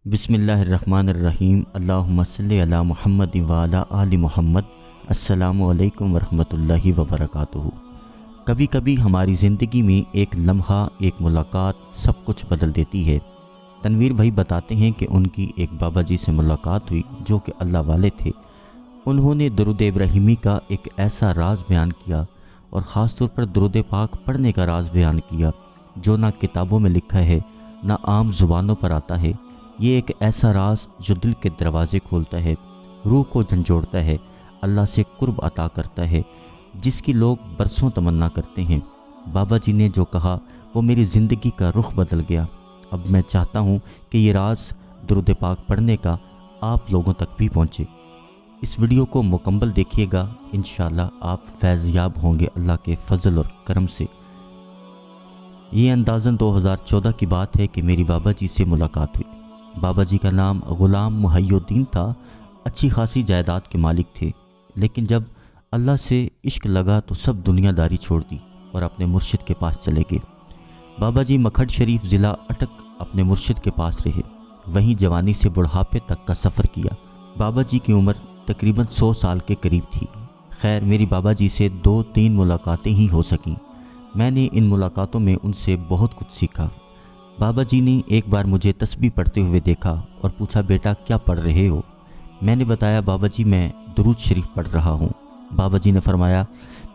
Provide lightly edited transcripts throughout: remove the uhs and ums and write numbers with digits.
بسم اللہ الرحمن الرحیم۔ اللہم صلی علی محمد وعلی آل محمد۔ السلام علیکم ورحمۃ اللہ وبرکاتہ۔ کبھی کبھی ہماری زندگی میں ایک لمحہ، ایک ملاقات سب کچھ بدل دیتی ہے۔ تنویر بھائی بتاتے ہیں کہ ان کی ایک بابا جی سے ملاقات ہوئی جو کہ اللہ والے تھے۔ انہوں نے درود ابراہیمی کا ایک ایسا راز بیان کیا، اور خاص طور پر درود پاک پڑھنے کا راز بیان کیا جو نہ کتابوں میں لکھا ہے نہ عام زبانوں پر آتا ہے۔ یہ ایک ایسا راز جو دل کے دروازے کھولتا ہے، روح کو جھنجھوڑتا ہے، اللہ سے قرب عطا کرتا ہے، جس کی لوگ برسوں تمنا کرتے ہیں۔ بابا جی نے جو کہا وہ میری زندگی کا رخ بدل گیا۔ اب میں چاہتا ہوں کہ یہ راز درود پاک پڑھنے کا آپ لوگوں تک بھی پہنچے۔ اس ویڈیو کو مکمل دیکھیے گا، انشاءاللہ آپ فیض یاب ہوں گے اللہ کے فضل اور کرم سے۔ یہ اندازاً 2014 کی بات ہے کہ میری بابا جی سے ملاقات ہوئی۔ بابا جی کا نام غلام محی الدین تھا۔ اچھی خاصی جائیداد کے مالک تھے، لیکن جب اللہ سے عشق لگا تو سب دنیا داری چھوڑ دی اور اپنے مرشد کے پاس چلے گئے۔ بابا جی مکھڈ شریف ضلع اٹک اپنے مرشد کے پاس رہے، وہیں جوانی سے بڑھاپے تک کا سفر کیا۔ بابا جی کی عمر تقریباً 100 سال کے قریب تھی۔ خیر، میری بابا جی سے 2-3 ملاقاتیں ہی ہو سکیں۔ میں نے ان ملاقاتوں میں ان سے بہت کچھ سیکھا۔ بابا جی نے ایک بار مجھے تسبیح پڑھتے ہوئے دیکھا اور پوچھا، بیٹا کیا پڑھ رہے ہو؟ میں نے بتایا، بابا جی میں درود شریف پڑھ رہا ہوں۔ بابا جی نے فرمایا،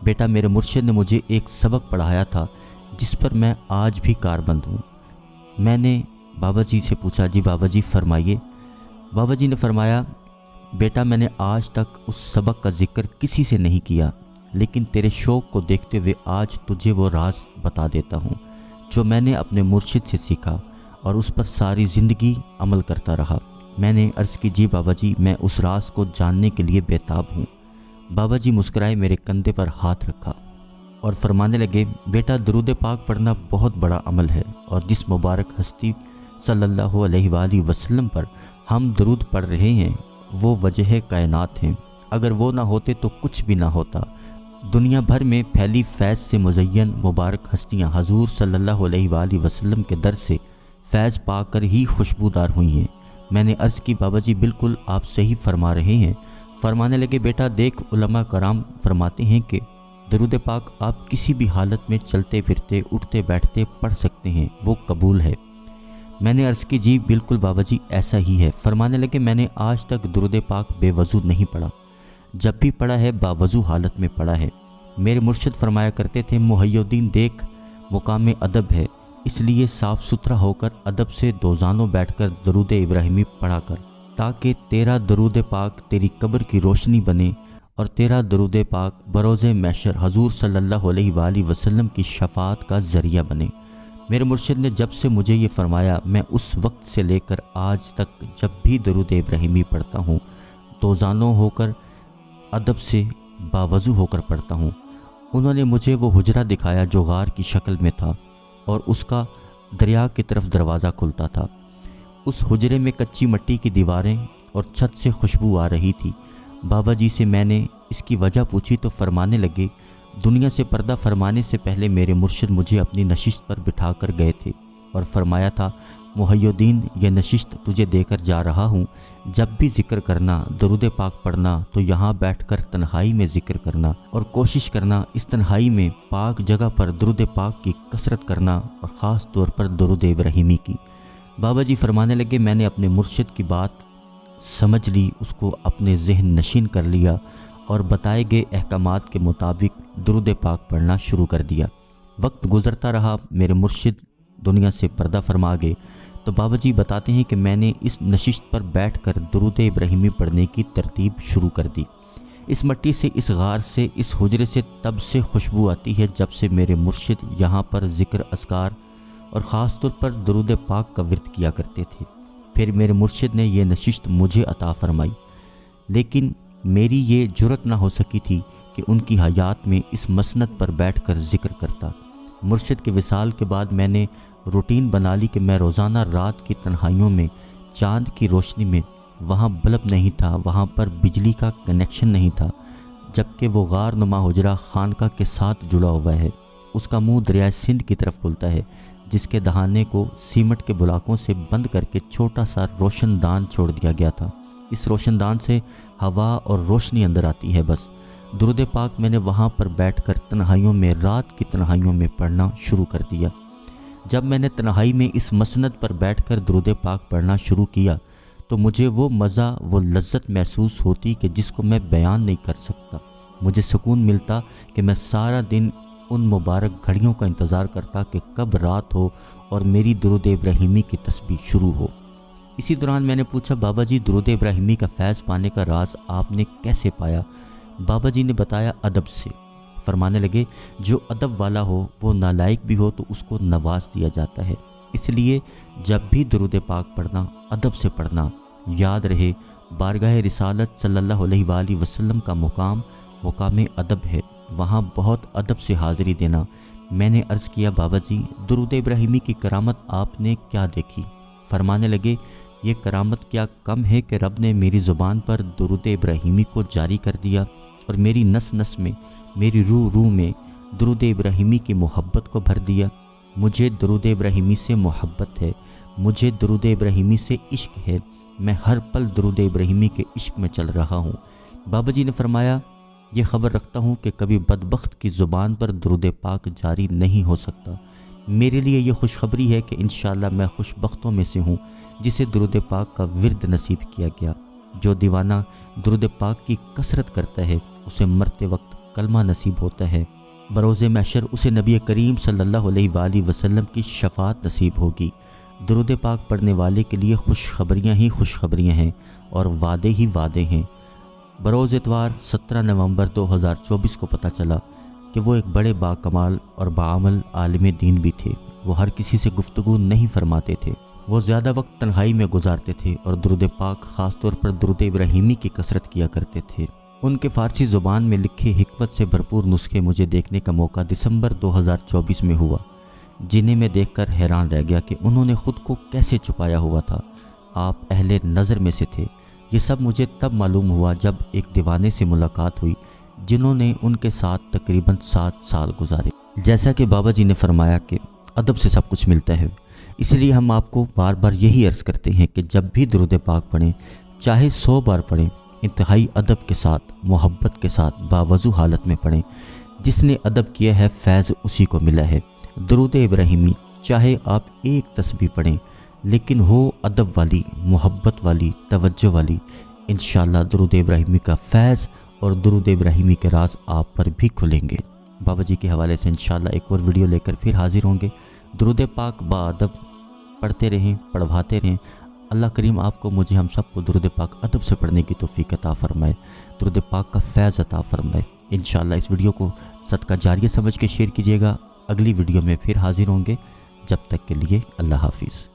بیٹا میرے مرشد نے مجھے ایک سبق پڑھایا تھا جس پر میں آج بھی کاربند ہوں۔ میں نے بابا جی سے پوچھا، جی بابا جی فرمائیے۔ بابا جی نے فرمایا، بیٹا میں نے آج تک اس سبق کا ذکر کسی سے نہیں کیا، لیکن تیرے شوق کو دیکھتے ہوئے آج تجھے وہ راز بتا دیتا ہوں جو میں نے اپنے مرشد سے سیکھا اور اس پر ساری زندگی عمل کرتا رہا۔ میں نے عرض کی، جی بابا جی میں اس راز کو جاننے کے لیے بیتاب ہوں۔ بابا جی مسکرائے، میرے کندھے پر ہاتھ رکھا اور فرمانے لگے، بیٹا درود پاک پڑھنا بہت بڑا عمل ہے، اور جس مبارک ہستی صلی اللہ علیہ وآلہ وسلم پر ہم درود پڑھ رہے ہیں وہ وجہ کائنات ہیں۔ اگر وہ نہ ہوتے تو کچھ بھی نہ ہوتا۔ دنیا بھر میں پھیلی فیض سے مزین مبارک ہستیاں حضور صلی اللہ علیہ وآلہ وسلم کے در سے فیض پا کر ہی خوشبودار ہوئی ہیں۔ میں نے عرض کی، بابا جی بالکل آپ صحیح فرما رہے ہیں۔ فرمانے لگے، بیٹا دیکھ، علماء کرام فرماتے ہیں کہ درود پاک آپ کسی بھی حالت میں چلتے پھرتے اٹھتے بیٹھتے پڑھ سکتے ہیں، وہ قبول ہے۔ میں نے عرض کی، جی بالکل بابا جی ایسا ہی ہے۔ فرمانے لگے، میں نے آج تک درود پاک بے وضو نہیں پڑھا، جب بھی پڑھا ہے باوضو حالت میں پڑھا ہے۔ میرے مرشد فرمایا کرتے تھے، محی الدین دیکھ، مقام ادب ہے، اس لیے صاف ستھرا ہو کر ادب سے دوزانوں بیٹھ کر درود ابراہیمی پڑھا کر، تاکہ تیرا درود پاک تیری قبر کی روشنی بنے اور تیرا درود پاک بروز محشر حضور صلی اللہ علیہ وآلہ وسلم کی شفاعت کا ذریعہ بنے۔ میرے مرشد نے جب سے مجھے یہ فرمایا، میں اس وقت سے لے کر آج تک جب بھی درود ابراہیمی پڑھتا ہوں دوزانوں ہو کر ادب سے باوضو ہو کر پڑھتا ہوں۔ انہوں نے مجھے وہ حجرہ دکھایا جو غار کی شکل میں تھا اور اس کا دریا کی طرف دروازہ کھلتا تھا۔ اس حجرے میں کچی مٹی کی دیواریں اور چھت سے خوشبو آ رہی تھی۔ بابا جی سے میں نے اس کی وجہ پوچھی تو فرمانے لگے، دنیا سے پردہ فرمانے سے پہلے میرے مرشد مجھے اپنی نشست پر بٹھا کر گئے تھے اور فرمایا تھا، محی الدین یہ نشست تجھے دے کر جا رہا ہوں، جب بھی ذکر کرنا، درود پاک پڑھنا تو یہاں بیٹھ کر تنہائی میں ذکر کرنا، اور کوشش کرنا اس تنہائی میں پاک جگہ پر درود پاک کی کثرت کرنا، اور خاص طور پر درود ابراہیمی کی۔ بابا جی فرمانے لگے، میں نے اپنے مرشد کی بات سمجھ لی، اس کو اپنے ذہن نشین کر لیا اور بتائے گئے احکامات کے مطابق درود پاک پڑھنا شروع کر دیا۔ وقت گزرتا رہا، میرے مرشد دنیا سے پردہ فرما گئے تو بابا جی بتاتے ہیں کہ میں نے اس نشست پر بیٹھ کر درود ابراہیمی پڑھنے کی ترتیب شروع کر دی۔ اس مٹی سے، اس غار سے، اس حجرے سے تب سے خوشبو آتی ہے جب سے میرے مرشد یہاں پر ذکر اذکار اور خاص طور پر درود پاک کا ورد کیا کرتے تھے۔ پھر میرے مرشد نے یہ نشست مجھے عطا فرمائی، لیکن میری یہ جرت نہ ہو سکی تھی کہ ان کی حیات میں اس مسند پر بیٹھ کر ذکر کرتا۔ مرشد کے وصال کے بعد میں نے روٹین بنا لی کہ میں روزانہ رات کی تنہائیوں میں چاند کی روشنی میں، وہاں بلب نہیں تھا، وہاں پر بجلی کا کنیکشن نہیں تھا، جبکہ وہ غار نما حجرہ خانقاہ کے ساتھ جڑا ہوا ہے، اس کا منہ دریائے سندھ کی طرف کھلتا ہے، جس کے دہانے کو سیمنٹ کے بلاکوں سے بند کر کے چھوٹا سا روشن دان چھوڑ دیا گیا تھا۔ اس روشن دان سے ہوا اور روشنی اندر آتی ہے بس۔ درود پاک میں نے وہاں پر بیٹھ کر تنہائیوں میں، رات کی تنہائیوں میں پڑھنا شروع کر دیا۔ جب میں نے تنہائی میں اس مسند پر بیٹھ کر درود پاک پڑھنا شروع کیا تو مجھے وہ مزہ، وہ لذت محسوس ہوتی کہ جس کو میں بیان نہیں کر سکتا۔ مجھے سکون ملتا کہ میں سارا دن ان مبارک گھڑیوں کا انتظار کرتا کہ کب رات ہو اور میری درود ابراہیمی کی تسبیح شروع ہو۔ اسی دوران میں نے پوچھا، بابا جی درود ابراہیمی کا فیض پانے کا راز آپ نے کیسے پایا؟ بابا جی نے بتایا، ادب سے۔ فرمانے لگے، جو ادب والا ہو وہ نالائق بھی ہو تو اس کو نواز دیا جاتا ہے، اس لیے جب بھی درود پاک پڑھنا ادب سے پڑھنا۔ یاد رہے، بارگاہ رسالت صلی اللہ علیہ وآلہ وسلم کا مقام ادب ہے، وہاں بہت ادب سے حاضری دینا۔ میں نے عرض کیا، بابا جی درود ابراہیمی کی کرامت آپ نے کیا دیکھی؟ فرمانے لگے، یہ کرامت کیا کم ہے کہ رب نے میری زبان پر درود ابراہیمی کو جاری کر دیا اور میری نس نس میں، میری روح روح میں درود ابراہیمی کی محبت کو بھر دیا۔ مجھے درود ابراہیمی سے محبت ہے، مجھے درود ابراہیمی سے عشق ہے، میں ہر پل درود ابراہیمی کے عشق میں چل رہا ہوں۔ بابا جی نے فرمایا، یہ خبر رکھتا ہوں کہ کبھی بدبخت کی زبان پر درود پاک جاری نہیں ہو سکتا۔ میرے لیے یہ خوشخبری ہے کہ انشاءاللہ میں خوش بختوں میں سے ہوں جسے درود پاک کا ورد نصیب کیا گیا۔ جو دیوانہ درود پاک کی کثرت کرتا ہے اسے مرتے وقت کلمہ نصیب ہوتا ہے، بروز محشر اسے نبی کریم صلی اللہ علیہ وآلہ وسلم کی شفاعت نصیب ہوگی۔ درود پاک پڑھنے والے کے لیے خوشخبریاں ہی خوشخبریاں ہیں اور وعدے ہی وعدے ہیں۔ بروز اتوار 17 نومبر 2024 کو پتہ چلا کہ وہ ایک بڑے باکمال اور باعمل عالم دین بھی تھے۔ وہ ہر کسی سے گفتگو نہیں فرماتے تھے، وہ زیادہ وقت تنہائی میں گزارتے تھے اور درود پاک خاص طور پر درود ابراہیمی کی کثرت کیا کرتے تھے۔ ان کے فارسی زبان میں لکھے حکمت سے بھرپور نسخے مجھے دیکھنے کا موقع دسمبر 2024 میں ہوا، جنہیں میں دیکھ کر حیران رہ گیا کہ انہوں نے خود کو کیسے چھپایا ہوا تھا۔ آپ اہل نظر میں سے تھے۔ یہ سب مجھے تب معلوم ہوا جب ایک دیوانے سے ملاقات ہوئی جنہوں نے ان کے ساتھ تقریباً 7 سال گزارے۔ جیسا کہ بابا جی نے فرمایا کہ ادب سے سب کچھ ملتا ہے، اس لیے ہم آپ کو بار بار یہی عرض کرتے ہیں کہ جب بھی درود پاک پڑھیں، چاہے 100 بار پڑھیں، انتہائی ادب کے ساتھ، محبت کے ساتھ، باوضو حالت میں پڑھیں۔ جس نے ادب کیا ہے فیض اسی کو ملا ہے۔ درود ابراہیمی چاہے آپ ایک تسبیح پڑھیں لیکن ہو ادب والی، محبت والی، توجہ والی، انشاءاللہ درود ابراہیمی کا فیض اور درود ابراہیمی کے راز آپ پر بھی کھلیں گے۔ بابا جی کے حوالے سے انشاءاللہ ایک اور ویڈیو لے کر پھر حاضر ہوں گے۔ درود پاک با ادب پڑھتے رہیں، پڑھواتے رہیں۔ اللہ کریم آپ کو، مجھے، ہم سب کو درود پاک ادب سے پڑھنے کی توفیق عطا فرمائے، درود پاک کا فیض عطا فرمائے۔ انشاءاللہ اس ویڈیو کو صدقہ جاریہ سمجھ کے شیئر کیجیے گا۔ اگلی ویڈیو میں پھر حاضر ہوں گے، جب تک کے لیے اللہ حافظ۔